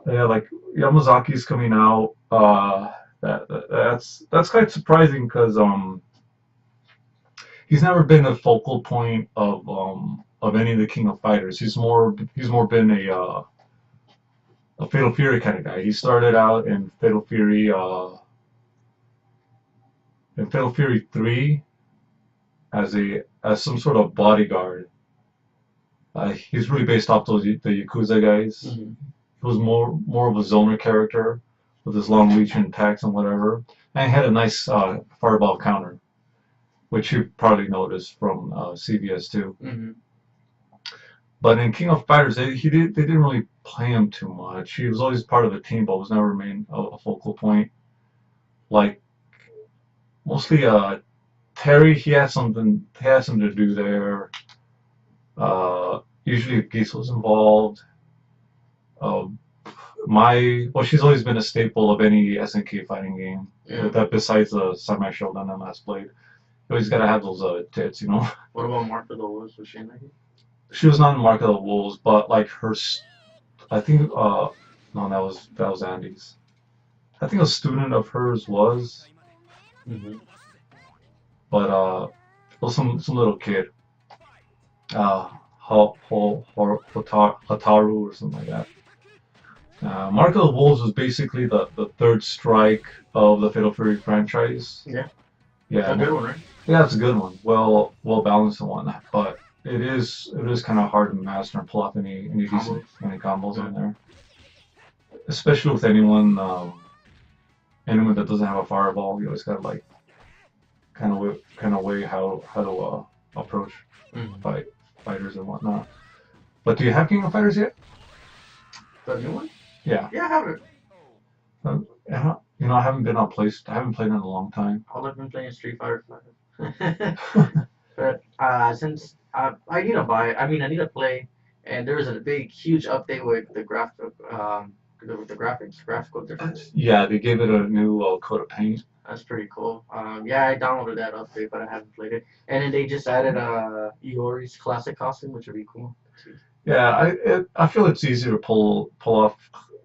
Yeah, like Yamazaki's coming out. That's quite surprising because he's never been a focal point of any of the King of Fighters. He's more been a Fatal Fury kind of guy. He started out in Fatal Fury 3 as some sort of bodyguard. He's really based off the Yakuza guys. Hmm. He was more of a zoner character with his long reach and attacks and whatever. And he had a nice fireball counter, which you probably noticed from CVS too. Hmm. But in King of Fighters, they didn't really play him too much. He was always part of the team, but was never main a focal point. Like mostly Terry, he had something to do there. Usually Geese was involved. Uh, she's always been a staple of any SNK fighting game. Yeah. That besides the Samurai Shodown and Last Blade, you always gotta have those tits, you know. What about Mark of the Wolves? Was she in that game? She was not in Mark of the Wolves, but like I think no, that was Andy's. I think a student of hers was, Hmm. but it was some little kid, uh, Hataru or something like that. Mark of the Wolves was basically the third strike of the Fatal Fury franchise. Yeah. It's Yeah, a good one, right? yeah, it's a good one. Well balanced and whatnot, but it is kind of hard to master and pull off any decent Combos. any combos Yeah. in there, especially with anyone that doesn't have a fireball. You always gotta like kind of weigh how to approach Hmm. fight fighters and whatnot. But do you have King of Fighters yet? The new one? Yeah. Yeah, I have it. I haven't been on place. I haven't played in a long time. All I've been playing is Street Fighter 5. But since I need to buy it, I mean, I need to play, and there was a big, huge update with the graphics, graphical difference. Yeah, they gave it a new coat of paint. That's pretty cool. Yeah, I downloaded that update, but I haven't played it. And then they just added Iori's classic costume, which would be cool. Yeah, I feel it's easier to pull off,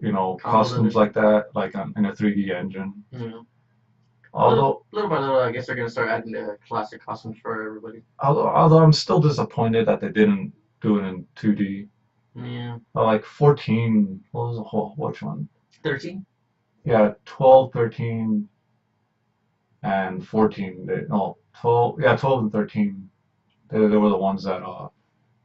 Combos and costumes like that, like in a 3D engine. mm, Although, little by little, I guess they're gonna start adding the classic costumes for everybody. although I'm still disappointed that they didn't do it in 2D. Yeah, Like 14, what was the whole, which one? 13. Yeah, 12, 13, and 14. No, 12, yeah, 12 and 13. They were the ones that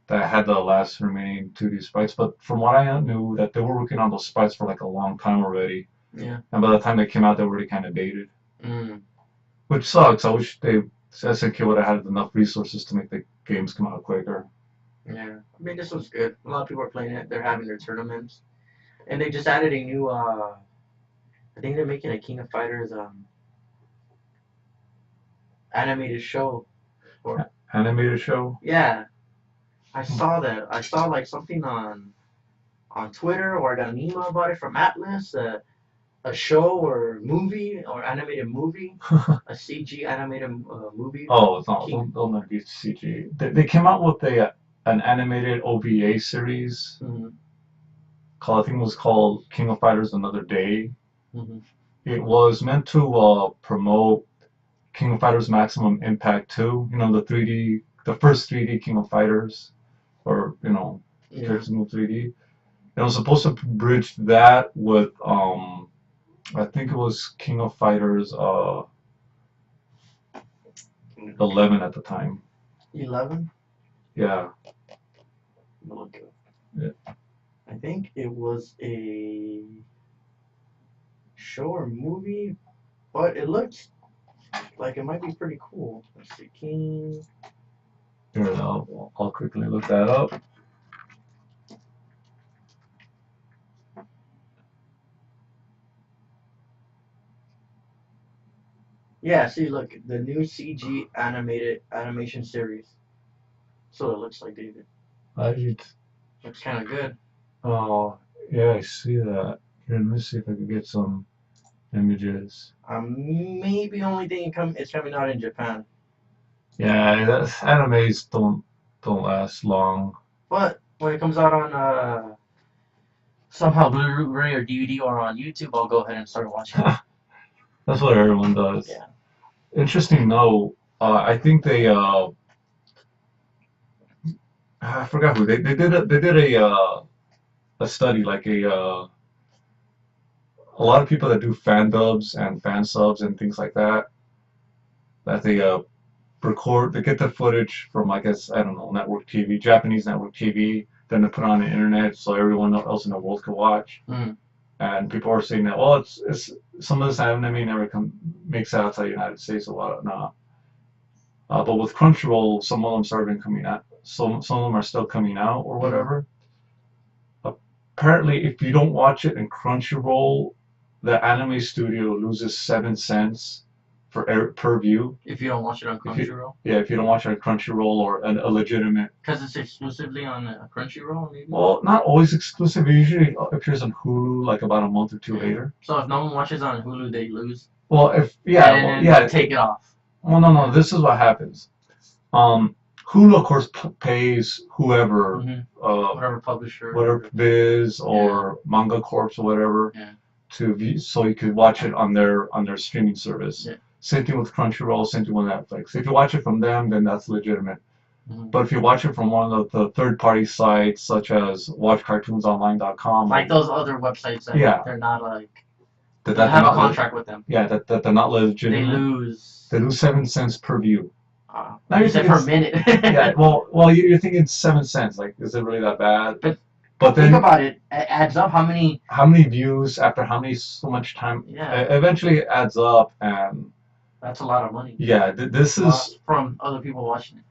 had the last remaining 2D sprites. But from what I knew, that they were working on those sprites for like a long time already. Yeah. And by the time they came out, they were already kind of dated, Mm. which sucks. I wish SNK would have had enough resources to make the games come out quicker. Yeah. I mean, this was good. A lot of people are playing it. They're having their tournaments, and they just added a new. I think they're making a King of Fighters animated show. Or Animated show. yeah, I saw that. I saw like something on Twitter, or I got an email about it from Atlas. A show or movie or animated movie, a CG animated movie. Oh, it's not. King. They'll never be CG. They came out with an animated OVA series Mm-hmm. called, I think it was called King of Fighters Another Day. Mm-hmm. It was meant to promote King of Fighters Maximum Impact 2. The first 3D King of Fighters, or Yeah. characters move 3D. It was supposed to bridge that with I think it was King of Fighters 11 at the time. 11. Yeah. Look, Yeah. I think it was a show or movie, but it looks like it might be pretty cool. Let's see, King. Here, I'll quickly look that up. Yeah, see, look, the new CG animated animation series. So it looks like David. I Looks kind of good. Oh, yeah, I see that. Here, let me see if I can get some images. Maybe only thing it's coming out in Japan. Yeah, animes don't last long. But when it comes out on somehow Blu-ray or DVD or on YouTube, I'll go ahead and start watching it. That's what everyone does. Yeah. Interesting note. I think I forgot who they did a study like a lot of people that do fan dubs and fan subs and things like that they record, they get the footage from, I guess, I don't know, network TV, Japanese network TV, then they put it on the internet so everyone else in the world could watch. Mm. And people are saying that, well, it's some of this anime never makes it outside the United States or whatnot. But with Crunchyroll, some of them started coming out. Some of them are still coming out or Mm. whatever. Apparently, if you don't watch it in Crunchyroll, the anime studio loses 7 cents per view. If you don't watch it on If you Crunchyroll, Yeah, if you don't watch it on Crunchyroll or a legitimate. because it's exclusively on Crunchyroll, maybe. Well, not always exclusive. It usually appears on Hulu like about a month or two later. So if no one watches on Hulu, they lose. Well, if yeah, well, And yeah. take it off. Well, no. This is what happens. Hulu, of course, pays whoever, Hmm. Whatever publisher. whatever Viz or Manga Corps or whatever, Yeah. to view, so you could watch it on their streaming service. Yeah. Same thing with Crunchyroll. Same thing with Netflix. If you watch it from them, then that's legitimate. Hmm. But if you watch it from one of the third-party sites, such as WatchCartoonsOnline.com, Like those other websites that yeah, they're not like that, you that they're have a not contract with them. yeah that they're not They legitimate. lose. They lose 7 cents per view. Now You you're said thinking, per minute. yeah, well, you're thinking 7 cents. Like, is it really that bad? But then think about it. It adds up. How many views after so much time? Yeah. Eventually it adds up, and That's a lot of money. yeah, this is from other people watching it.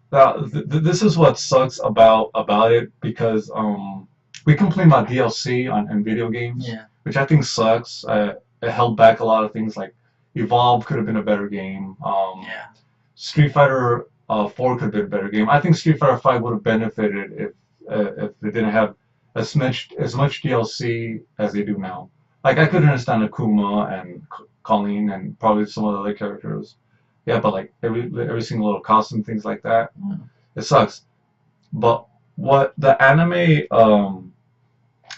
this is what sucks about it, because we complain about DLC on video games, Yeah. which I think sucks. It held back a lot of things, like Evolve could have been a better game. Yeah. Street Fighter 4 could have been a better game. I think Street Fighter 5 would have benefited if they didn't have as much DLC as they do now. Like, I could understand Akuma and Colleen and probably some of the other characters. Yeah, but like every single little costume, things like that, it sucks. But what the anime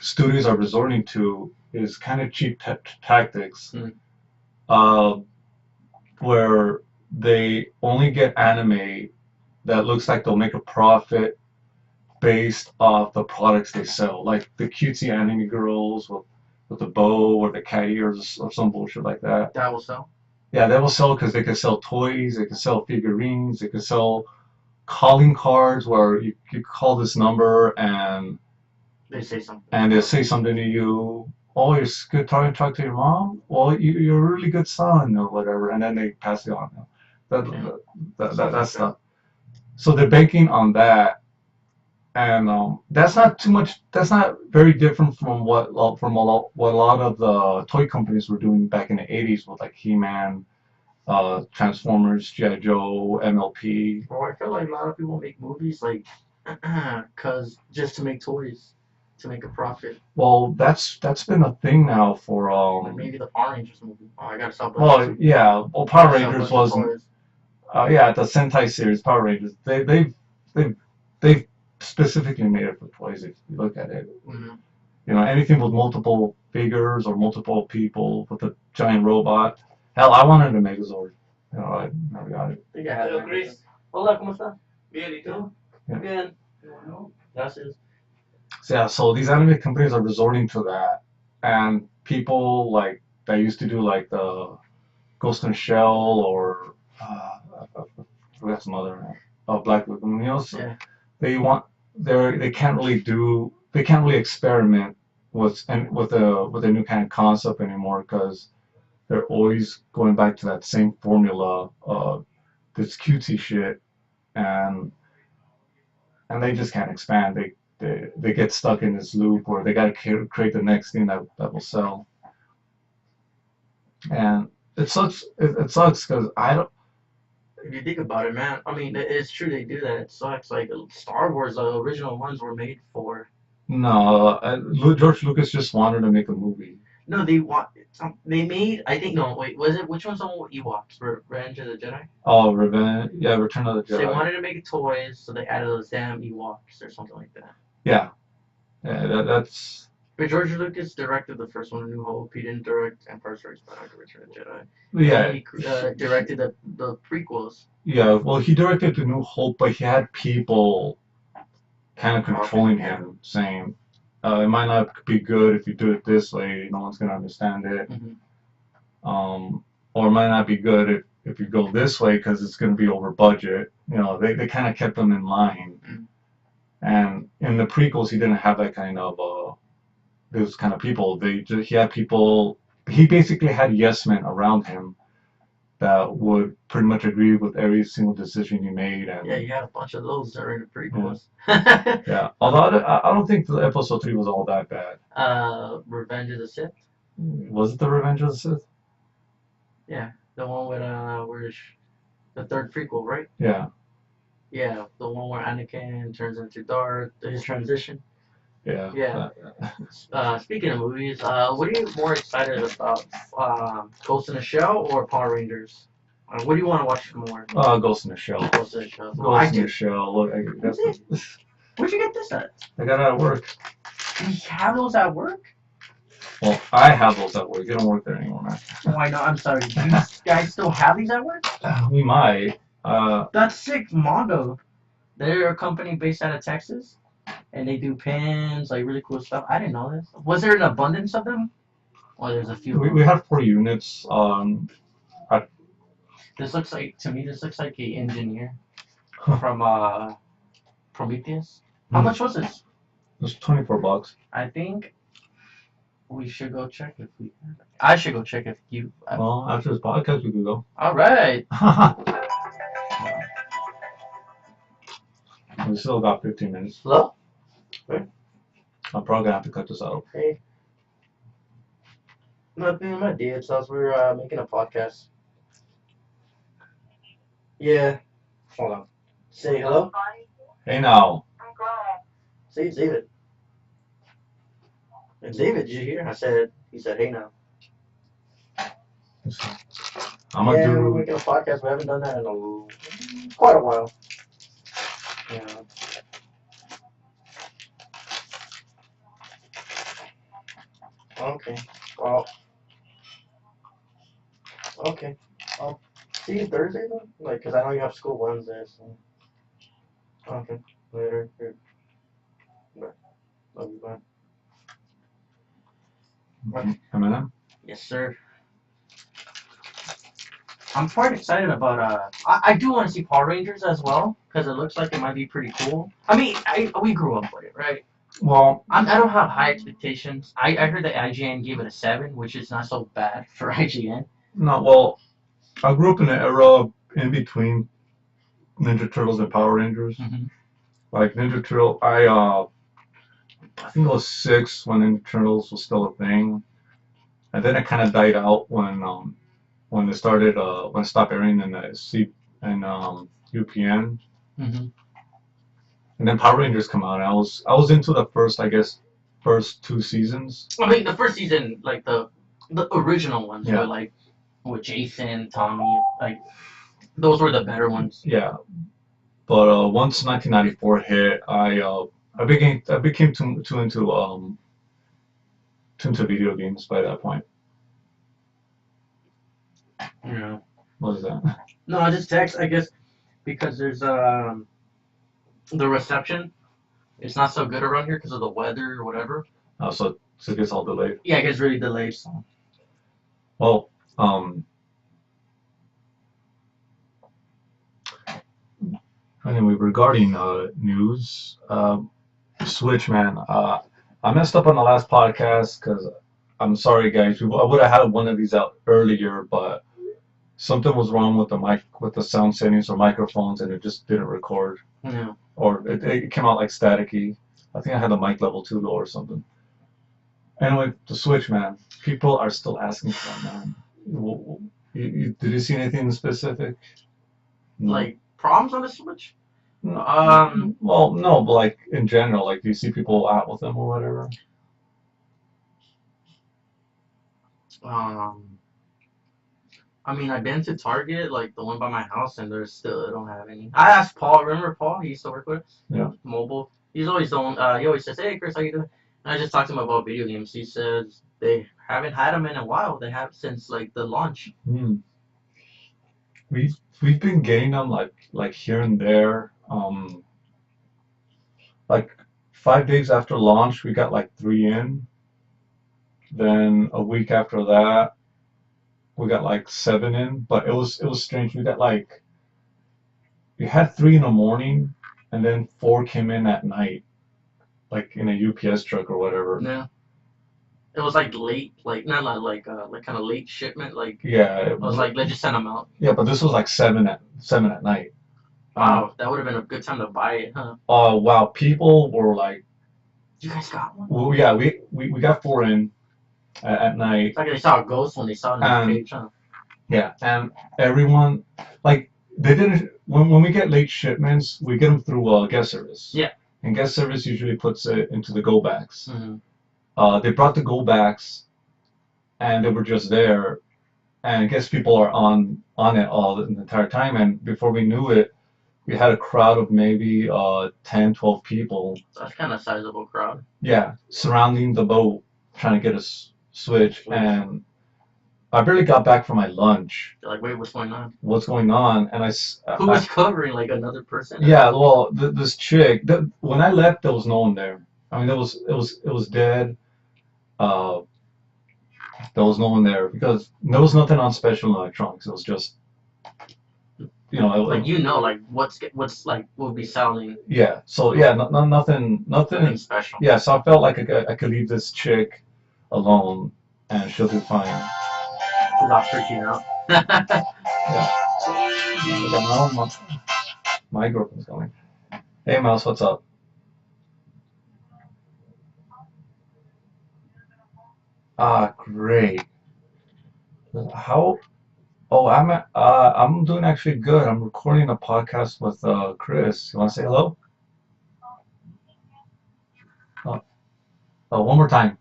studios are resorting to is kind of cheap tactics, Mm. uh, where they only get anime that looks like they'll make a profit based off the products they sell, like the cutesy anime girls with the bow or the cat ears or some bullshit like that. That will sell. Yeah, they will sell because they can sell toys, they can sell figurines, they can sell calling cards where you call this number and They say something. they'll say something to you. Oh, you're good talk to your mom. Well, you're a really good son or whatever, and then they pass it on. That's stuff. So they're banking on that, and that's not too much. That's not very different from what a lot of the toy companies were doing back in the '80s with like He-Man, Transformers, G.I. Joe, MLP. Well, I feel like a lot of people make movies like cause just to make toys, to make a profit. Well, that's been a thing now for Like maybe the Power Rangers movie. Oh, I gotta sell. Well, yeah. Well, Power Rangers wasn't. Yeah, the Sentai series, Power Rangers. They've specifically made it for toys. If you look at it, Mm-hmm. you know, anything with multiple figures or multiple people with a giant robot. Hell, I wanted a Megazord. You know, I never got it. I think I have. Hello, Chris. Hola, ¿cómo está? Bien, ¿y tú? Bien. Gracias. So, yeah, so these anime companies are resorting to that, and people like that used to do like the Ghost in Shell or I forgot some other Black Lagoon. You know, so Yeah. they can't really experiment with a new kind of concept anymore, because they're always going back to that same formula of this cutesy shit, and they just can't expand. They get stuck in this loop where they got to create the next thing that will sell, and it sucks. It sucks because I don't. If you think about it, man, I mean, it's true they do that. It sucks. Like Star Wars, the original ones were made for. No, George Lucas just wanted to make a movie. No, they made. I think no. Wait, was it which one's the one with Ewoks? Revenge of the Jedi. Oh, Revenge. Yeah, Return of the So they Jedi. wanted to make toys, so they added those damn Ewoks or something like that. Yeah, yeah. That's But George Lucas directed the first one, A New Hope. He didn't direct Empire Strikes Back or Return of the Jedi. Yeah, He directed the prequels. yeah. Well, he directed The New Hope, but he had people kind of Okay. controlling him, saying, "It might not be good if you do it this way. No one's gonna understand it. Hmm. Or it might not be good if you go this way because it's gonna be over budget." They kind of kept them in line. Mm. And in the prequels, he didn't have that kind of those kind of people. He had people. He basically had yes men around him that would pretty much agree with every single decision he made. Yeah, And you had a bunch of those during the yeah, prequels. yeah. Although I don't think the episode 3 was all that bad. Revenge of the Sith. Was it the Revenge of the Sith? Yeah, the one with the third prequel, right? Yeah, Yeah, the one where Anakin turns into Darth, his transition. yeah. Yeah. Speaking of movies, what are you more excited about? Ghost in the Shell or Power Rangers? What do you want to watch more? Ghost in the Shell. Ghost in the Shell. I Ghost in the do. Shell. Look, Where'd you get this at? I got out of work. Do you have those at work? Well, I have those at work. You don't work there anymore, man. Oh, I know. I'm sorry. Do you guys still have these at work? We might. That's sick. Mondo. They're a company based out of Texas, and they do pins, like really cool stuff. I didn't know this. Was there an abundance of them? Or there's a few of we them? have 4 units. This looks like, to me, this looks like a engineer from Prometheus. How much was this? It's $24. I think we should go check if we. I should go check if you. Well, after this podcast, we could go. All right. We still got 15 minutes. Hello. I'm probably gonna have to cut this out. Hey. Nothing. My DSLs. We were making a podcast. Yeah. Hold on. Say hello. Hey now. Say it's David. It's David. Did you hear? I said. He said, "Hey now." I'm gonna Yeah, we're do. making a podcast. We haven't done that in quite a while. Yeah. Okay. Well. Okay. I'll see you Thursday then. Like, cause I know you have school Wednesday. So. Okay. Later. Bye. Love you. Bye. Eminem. Yes, sir. I'm quite excited about I do want to see Power Rangers as well because it looks like it might be pretty cool. I mean, we grew up with it, right? Well, I don't have high expectations. I heard that IGN gave it a 7, which is not so bad for IGN. no. Well, I grew up in an era in between Ninja Turtles and Power Rangers. Mm-hmm. Like Ninja Turtle, I think it was 6 when Ninja Turtles was still a thing, and then it kind of died out when they started when it stopped airing in the UPN, Mm-hmm. and then Power Rangers come out. And I was into the first, I guess, first 2 seasons. I mean, the first season, like the original ones, Yeah. were like with Jason, Tommy, like those were the better ones. Yeah, but once 1994 hit, I became too into video games by that point. You know. What is that? No, I just text. I guess because there's the reception. It's not so good around here because of the weather or whatever. So it gets all delayed. Yeah, it gets really delayed. So. Well, anyway, regarding news, Switch, man, I messed up on the last podcast because I'm sorry, guys. I would have had one of these out earlier, but something was wrong with the mic, with the sound settings or microphones, and it just didn't record, Yeah. or it came out like staticky. I think I had the mic level too low or something. Anyway, the Switch, man, people are still asking for it, man. Did you see anything specific? No. Like problems on the Switch? Well, no, but like in general, like do you see people out with them or whatever? I mean, I've been to Target, like the one by my house, and they don't have any. I asked Paul. Remember Paul? He used to work with Yeah. mobile. He's always the one. He always says, "Hey, Chris, how you doing?" I just talked to him about video games. He says they haven't had them in a while. They have since like the launch. Hmm. We've been getting them like here and there. Like 5 days after launch, we got like three in. Then a week after that, we got like seven in. But it was strange. We had three in the morning, and then four came in at night, like in a UPS truck or whatever. Yeah. It was like late, like not like kind of late shipment. Like Yeah, I was like, let's just send them out. yeah, but this was like seven at night. Wow, that would have been a good time to buy it, huh? Wow, people were like, You guys got one? well, yeah, we got four in at night, It's like they saw a ghost when they saw it on the and page, huh? yeah, and everyone like they didn't when we get late shipments, we get them through guest service. Yeah. And guest service usually puts it into the go bags. Mm-hmm. They brought the go bags, and they were just there, and I guess people are on it all the entire time, and before we knew it, we had a crowd of maybe 10, 12 people. That's kind of sizable crowd. Yeah, surrounding the boat, trying to get us switch, and I barely got back from my lunch. They're like, wait, what's going on? What's going on? And Who was covering like another person? yeah, well, this chick. When I left, there was no one there. I mean, it was dead. Uh, there was no one there because there was nothing on Special Electronics. It was just, like like what's like will be selling. Yeah. So yeah, nothing, Nothing special. Yeah. So I felt like I could leave this chick alone, and she'll do fine. She's not freaking out. Yeah. My girlfriend's going. Hey, Mouse, what's up? Ah, great. How? Oh, I'm doing actually good. I'm recording a podcast with Chris. You want to say hello? Oh, oh, one more time.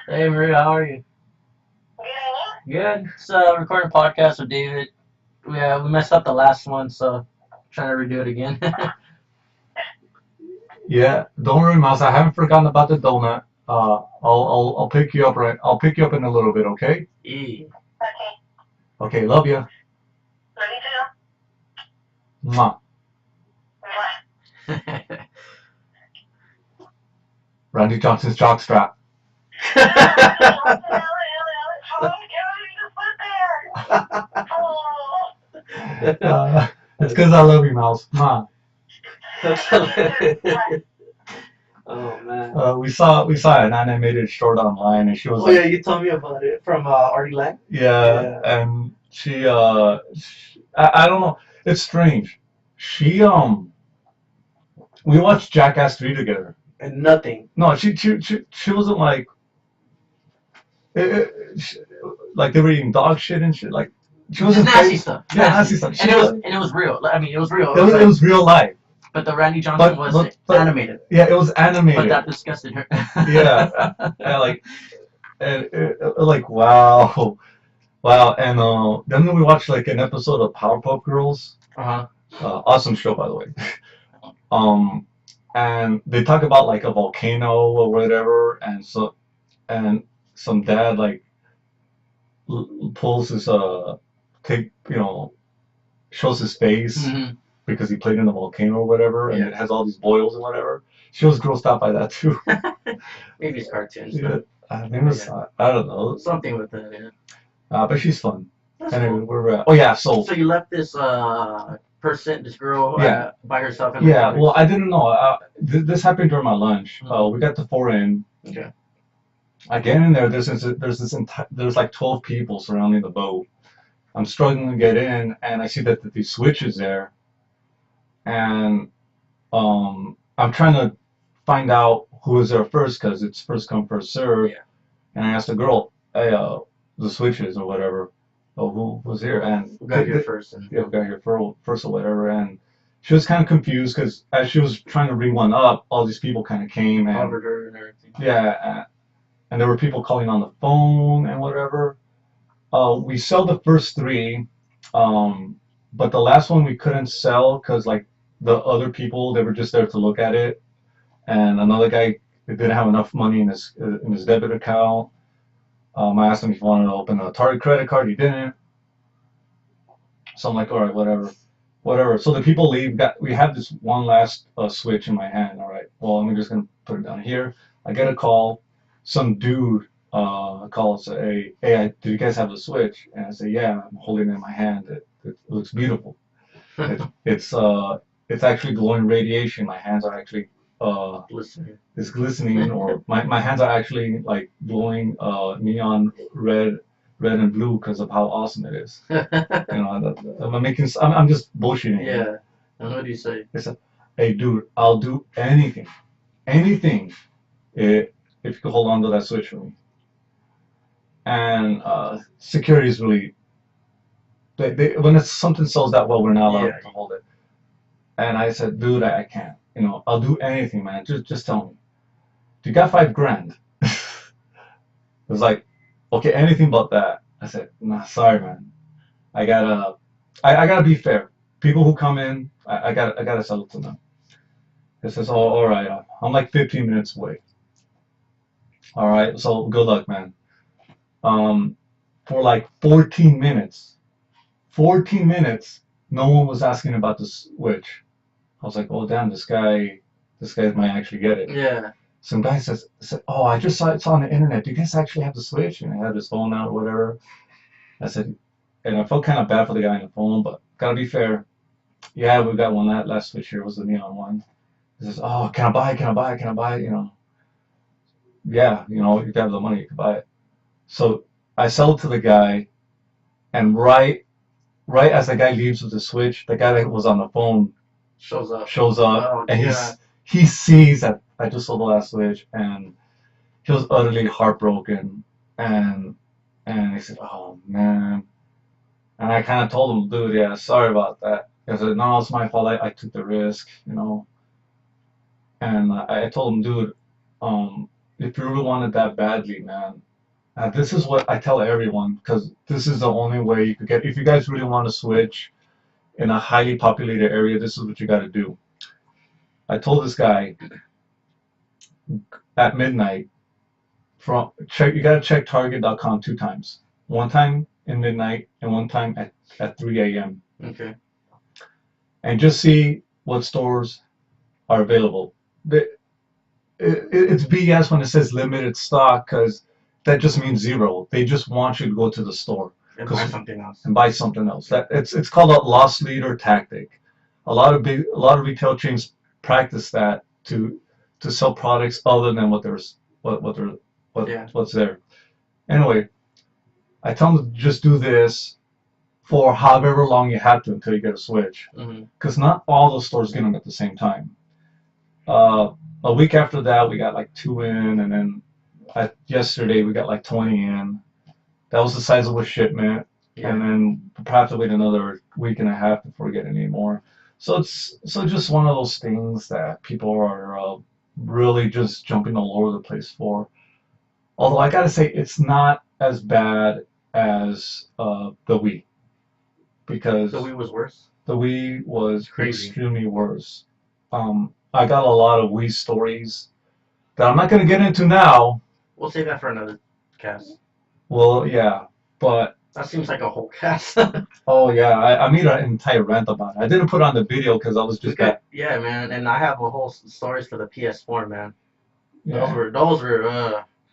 Hey Maria, how are you? Good. So recording a podcast with David. We messed up the last one, so trying to redo it again. Yeah, don't worry, Mouse. I haven't forgotten about the donut. I'll pick you up right. I'll pick you up in a little bit, okay? Yeah. Okay, love you. Mwah. Randy Johnson's jockstrap. It's because I love you, Mouse. Mwah. Oh man. We saw an animated short online, and she was Oh like, yeah, you told me about it from Artie Lang. yeah, and I don't know. It's strange. She we watched Jackass 3 together. And nothing. No, she wasn't like she, like they were eating dog shit and shit. Like she wasn't Nasty stuff. Yeah, nasty stuff. And it was real. I mean, it was real. It was real life. But the Randy Johnson was animated. Yeah, it was animated. But that disgusted her. Yeah, like wow, wow. And then we watched like an episode of Powerpuff Girls. Uh-huh. Awesome show, by the way. Um, and they talk about like a volcano or whatever, and some dad like pulls his tape, shows his face Mm-hmm. because he played in a volcano or whatever, and it has all these boils and whatever. She was grossed out by that too. Maybe it's cartoons. Yeah, I think it's, I don't know. Something with that, yeah. But she's fun. That's Anyway, cool. we're oh yeah, so you left this this girl Yeah. by herself in yeah. the Well, I didn't know. This happened during my lunch. We got the four in. Okay. I get in there. There's like 12 people surrounding the boat. I'm struggling to get in, and I see that these switches there, and I'm trying to find out who is there first because it's first come first serve. Yeah. And I asked the girl, "Hey, the switches or whatever. Oh, who was here?" And Who got here first? And yeah, we got here first or whatever. And she was kind of confused because as she was trying to ring one up, all these people kind of came and covered her and everything. yeah, and there were people calling on the phone and whatever. We sell the first three, but the last one we couldn't sell because like the other people they were just there to look at it, and another guy didn't have enough money in his debit account. I asked him if he wanted to open a Target credit card. He didn't. So I'm like, all right, whatever, whatever. So the people leave. We have this one last switch in my hand. All right. Well, I'm just gonna put it down here. I get a call. Some dude calls. Hey, do you guys have the switch? And I say, yeah. I'm holding it in my hand. It looks beautiful. It, it's uh, it's actually glowing radiation. My hands are actually Listening. it's glistening, or my hands are actually like glowing neon red and blue because of how awesome it is. You know, I'm just bullshitting. Yeah. And what do you say? It's a, hey, dude, I'll do anything, if you could hold on to that switch for me. And security is really, when it's something sells that well, we're not allowed Yeah. to hold it. And I said, dude, I can't. You know, I'll do anything, man. Just tell me. You got 5 grand? It was like, okay, anything but that. I said, nah, sorry, man. I gotta, I gotta be fair. People who come in, I gotta sell it to them. It says, oh, all right, I'm like 15 minutes away. All right, so good luck, man. Um, for like 14 minutes, no one was asking about the switch. I was like, oh, damn, this guy might actually get it. Yeah. Some guy said, oh, I just saw it's on the internet. Do you guys actually have the switch? And I had his phone out or whatever. I said, and I felt kind of bad for the guy on the phone, but gotta be fair. Yeah, we got one. That last switch here was the neon one. He says, oh, can I buy it? Can I buy it? Can I buy it? You know, yeah, you know, if you have the money, you can buy it. So I sell it to the guy, and right as the guy leaves with the switch, the guy that was on the phone Shows up. shows up, Oh, and yeah. he sees that I just sold the last switch, and he was utterly heartbroken, and he said, "Oh man," and I kind of told him, "Dude, yeah, sorry about that." I said, "No, it's my fault. I took the risk, you know." And I told him, "Dude, if you really want it that badly, man, this is what I tell everyone because this is the only way you could get. If you guys really want to switch in a highly populated area, this is what you got to do." I told this guy at midnight, from check, you got to check Target.com 2 times. One time in midnight and one time at 3 a.m. Okay. and just see what stores are available. It's BS when it says limited stock because that just means zero. They just want you to go to the store And buy something else. and buy something else. That it's called a loss leader tactic. A lot of retail chains practice that to sell products other than what they're Yeah. what's there. Anyway, I tell them to just do this for however long you have to until you get a switch, Hmm. because not all the stores get them at the same time. Uh, a week after that, we got like 2 in, and then yesterday we got like 20 in. That was the size of a shipment, and Yeah. then we'll have to wait another week and a half before we get any more. So just one of those things that people are really just jumping all over the place for. Although I gotta say, it's not as bad as the Wii, because The Wii was worse. the Wii was Crazy. extremely worse. I got a lot of Wii stories that I'm not gonna get into now. We'll save that for another cast. Well, yeah, but That seems like a whole cast. oh yeah, I made an entire rant about it. I didn't put it on the video because I was We just could, that. yeah, man. And I have a whole stories for the PS4, man. Yeah, Those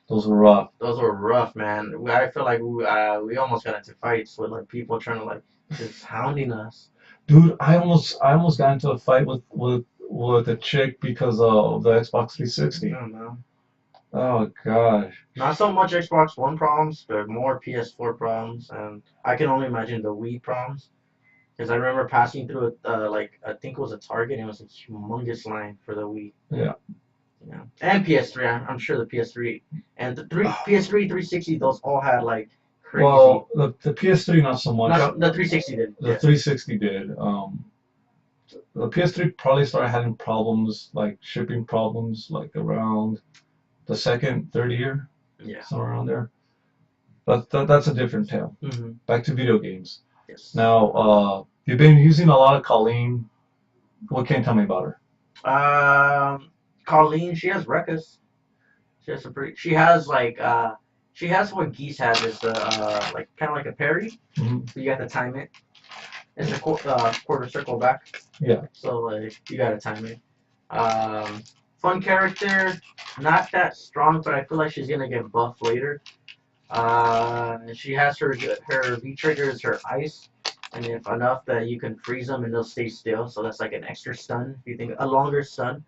those were rough. were rough, man. I feel like we almost got into fights with like people trying to like just hounding us. Dude, I almost got into a fight with a chick because of the Xbox I 360. don't know. Oh gosh. Not so much Xbox One problems, but more PS4 problems, and I can only imagine the Wii problems. Because I remember passing through like I think it was a Target, and it was a humongous line for the Wii. Yeah. Yeah, and PS3. I'm sure the PS3 and the PS3, 360. Those all had like crazy. Well, the PS3 not so much. Not the 360 did. The Yeah. 360 did. The PS3 probably started having problems like shipping problems like around the second, third year, Yeah. somewhere around there. But that's a different tale. Hmm. Back to video games. Yes. Now, you've been using a lot of Colleen. What can you tell me about her? Um, Colleen, she has Ruckus. She has a pretty. She has like she has what Geese has is the like kind of like a parry, Mhm. but you have to time it. It's a quarter circle back, Yeah. so like you gotta time it. Um, Fun character, not that strong, but I feel like she's gonna get buffed later. She has her V trigger is her ice, and if enough that you can freeze them and they'll stay still, so that's like an extra stun. If you think a longer stun.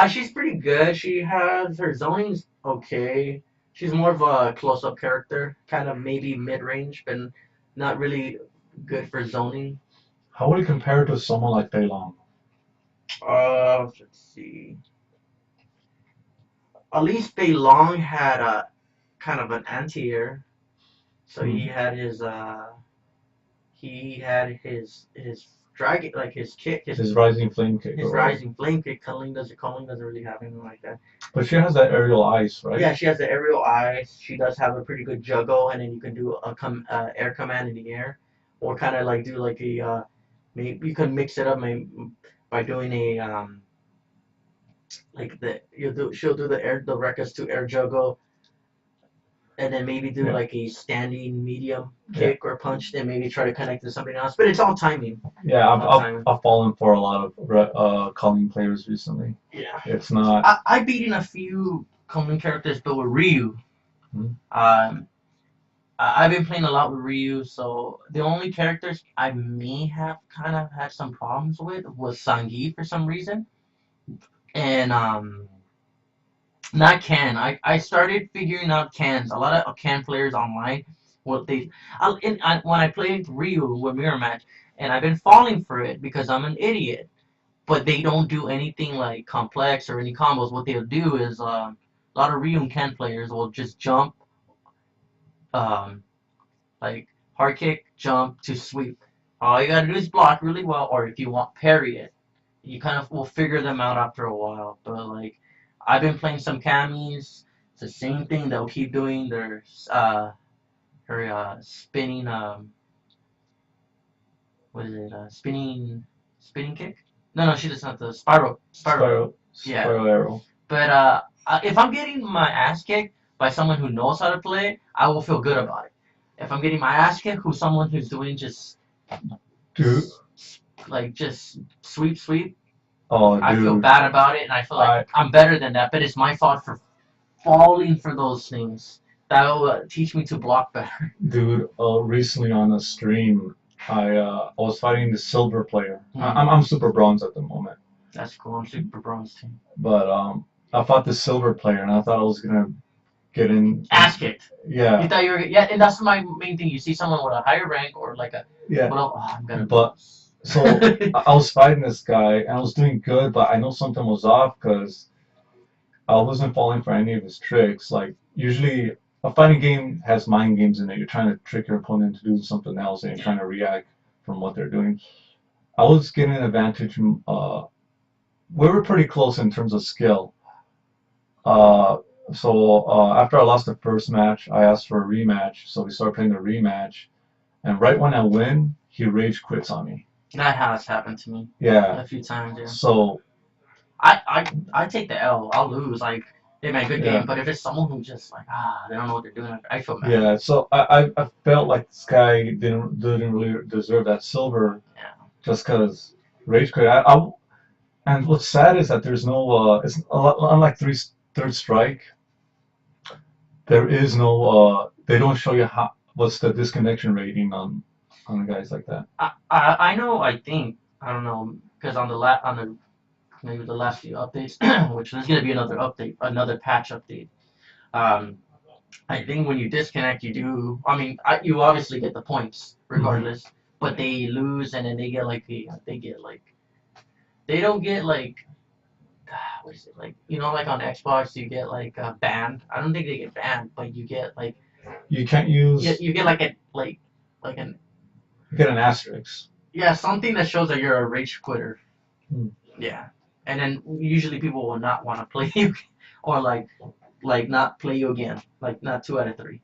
She's pretty good. She has her zoning's okay. She's more of a close-up character, kind of maybe mid-range, but not really good for zoning. How would you compare it to someone like Fei Long? Let's see. At least Bei Long had a kind of an anti-air, so Hmm. he had his dragon like his kick His rising flame kick, his right? rising flame kick. Culling doesn't really have anything like that. But she has that aerial ice, right? Yeah, she has the aerial eyes. She does have a pretty good juggle, and then you can do a air command in the air, or kind of like do like a maybe you can mix it up maybe by doing a like the you do she'll do the records to air juggle, and then maybe do Yeah. like a standing medium Yeah. kick or punch, then maybe try to connect to something else. But it's all timing. Yeah, All timing. I've fallen for a lot of calling players recently. Yeah. It's not. I beaten a few common characters, but with Ryu. Hmm. I've been playing a lot with Ryu, so the only characters I may have kind of had some problems with was Sangi for some reason, and not Ken. I started figuring out Cans. A lot of Can players online, what they, when I played Ryu with Mirror Match, and I've been falling for it because I'm an idiot. But they don't do anything like complex or any combos. What they'll do is a lot of Ryu and Ken players will just jump. Um, like hard kick, jump to sweep. All you gotta do is block really well, or if you want parry it, you kind of will figure them out after a while. But like, I've been playing some camis. It's the same thing. They'll keep doing their her spinning what is it spinning kick? No, she does not the spiral. Yeah, Spiral arrow. but if I'm getting my ass kicked by someone who knows how to play it, I will feel good about it. If I'm getting my ass kicked, who's someone who's doing just Dude. like just sweep, Oh, I feel dude. bad about it, and I feel like I'm better than that. But it's my fault for falling for those things. That will teach me to block better. Dude, recently on a stream, I was fighting the silver player. Hmm. I'm super bronze at the moment, That's cool. I'm super bronze too. but I fought the silver player, and I thought I was gonna get in. Ass kicked. Yeah. You thought you were yeah, and that's my main thing. You see someone with a higher rank or like a Yeah. well, oh, I'm gonna. But so I was fighting this guy, and I was doing good, but I know something was off because I wasn't falling for any of his tricks. Like usually, a fighting game has mind games in it. You're trying to trick your opponent to do something else, and you're trying to react from what they're doing. I was getting an advantage. We were pretty close in terms of skill. Uh, so after I lost the first match, I asked for a rematch. So we started playing the rematch, and right when I win, he rage quits on me. That has happened to me Yeah. a few times. Yeah. So I take the L. I'll lose. Like they made a good yeah. game, but if it's someone who just like they don't know what they're doing, I feel mad. Yeah. So I felt like this guy didn't really deserve that silver Yeah. just because rage quit. And what's sad is that there's no it's a lot, unlike third strike. There is no they don't show you how what's the disconnection rating on guys like that. I know. I think I don't know because on the maybe the last few updates, which there's gonna be another update, another patch update. Um, I think when you disconnect, you do. I mean, you obviously get the points regardless, but they lose and then they get like they get like they don't get like what is it like like on Xbox you get like banned. I don't think they get banned, but you get like You can't use you get like a like an you get an asterisk. yeah something that shows that you're a rage quitter. Hmm. Yeah, and then usually people will not want to play you or like not play you again, like not 2 out of 3.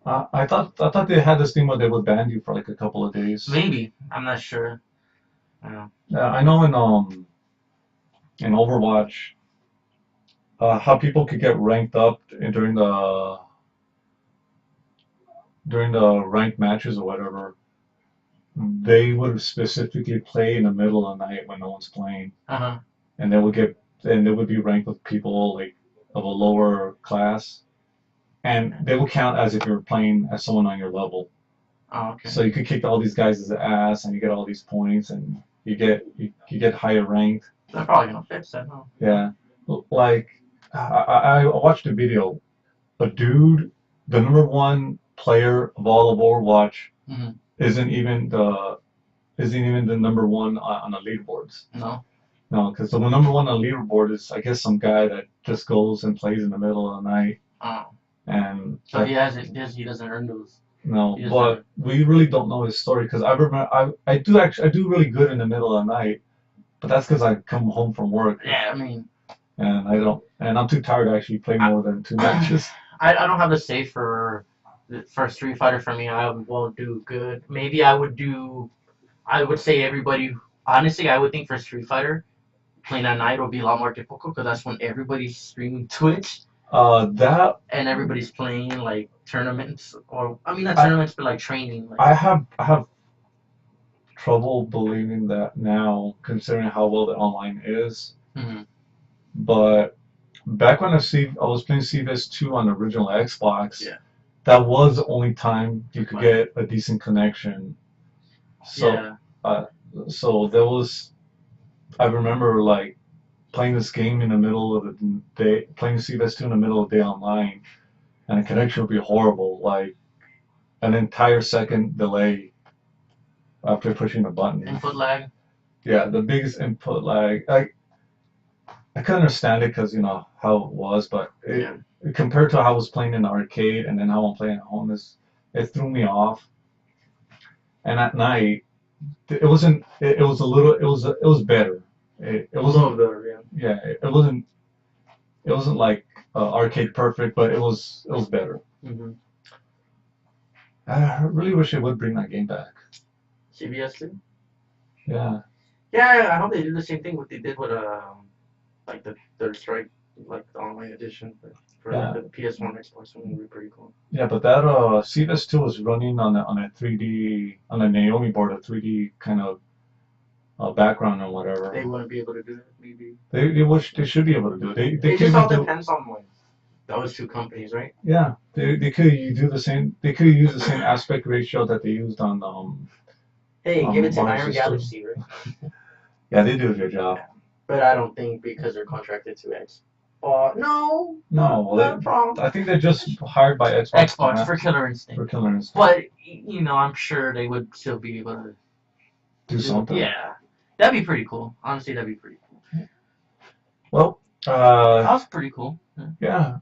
I thought they had this thing where they would ban you for like a couple of days. Maybe I'm not sure. I know in Overwatch, how people could get ranked up during the ranked matches or whatever. They would specifically play in the middle of the night when no one's playing, Uh-huh. and they would be ranked with people like of a lower class, and Okay. they would count as if you were playing as someone on your level. Oh, okay. So you could kick all these guys' ass, and you get all these points, and you get higher ranked. They're probably gonna fix that, huh? Yeah, like I watched a video. A dude, the number one player of all of Overwatch, Hmm. isn't even the isn't even the number one on the leaderboards. No. No, because the number one on the leaderboard is I guess some guy that just goes and plays in the middle of the night, Oh. and So he has it. He doesn't earn those. no, He doesn't. but we really don't know his story because I remember I do really good in the middle of the night, but that's because I come home from work Yeah, I mean, and I don't and I'm too tired to actually play I, more than two matches. I don't have the save for Street Fighter. For me, I won't do good. Maybe I would do. I would say everybody. Honestly, I would think for Street Fighter, playing at night would be a lot more difficult because that's when everybody's streaming Twitch That and everybody's playing like tournaments or I mean not I tournaments but like training. Like, I have trouble believing that now, considering how well the online is. hmm But back when I was playing CVS2 on the original Xbox, yeah, that was the only time you could but get a decent connection. So, yeah, uh, so there was, I remember like playing this game in the middle of the day, playing CVS2 in the middle of the day online, and the connection would be horrible, like an entire second delay after pushing the button. input lag. Yeah, the biggest input lag. I could understand it because you know how it was, but Yeah, compared to how I was playing in the arcade and then how I'm playing at home, it threw me off. And at night, it wasn't. It was a little. It was better. It a little wasn't. bit. Yeah, it wasn't. It wasn't like arcade perfect, but it was better. Yeah. I really wish they would bring that game back. CBS too. Yeah, Yeah, I hope they do the same thing what they did with like the Third Strike, like the online edition for like yeah, the PS1 Xbox One would be pretty cool. yeah. But that CVS2 was running on a 3D on a Naomi board, a 3D kind of background and whatever. They wouldn't be able to do it, maybe. They wish they should be able to do it. They It could just even all do. depends on like those two companies, right? Yeah, they could do the same. They could use the same aspect ratio that they used Hey, give it to Mario Iron System. Galaxy, right? Yeah, they do a good job. Yeah. But I don't think because they're contracted to X. No, No, not a problem. I think they're just hired by Xbox Xbox for Killer for Instinct. Killer Instinct. But I'm sure they would still be able to Do something. Yeah, that'd be pretty cool. Honestly, that'd be pretty cool. Well, That was pretty cool. Yeah. yeah.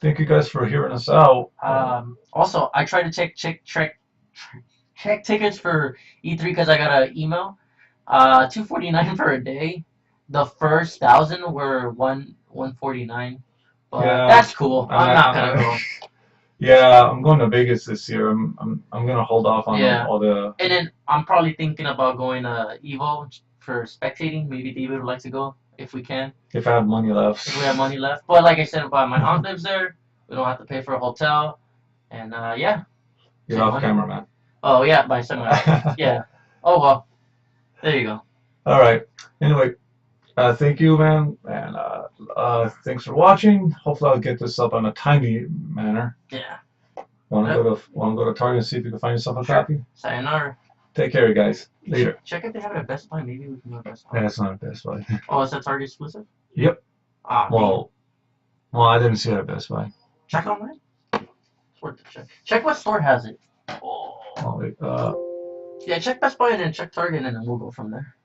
Thank you guys for hearing us out. Also, I tried to check tickets for E3 because I got an email. $249 for a day. The first 1,000 were 149, but Yeah, that's cool. I'm not gonna go. Yeah, I'm going to Vegas this year. I'm gonna hold off on Yeah, all the. and then I'm probably thinking about going to Evo for spectating. Maybe David would like to go if we can, If I have money left. if we have money left. But like I said, about my aunt lives there. We don't have to pay for a hotel, and yeah. You're Save off money. camera, man. Oh yeah, by someone. Yeah. Oh well. There you go. All right. Anyway, thank you, man, and thanks for watching. Hopefully, I'll get this up on a timely manner. Yeah. Want to Yep. go to Target and see if you can find yourself a Sure. copy? Sayonara. Take care, guys. Later. Check if they have it at Best Buy. Maybe we can go to Best Buy. That's not a Best Buy. Oh, is that Target exclusive? Yep. Ah, Well, I didn't see it at Best Buy. check online. It's worth a check. Check what store has it. Oh. Oh, wait, Yeah, check Best Buy and then check Target and then we'll go from there.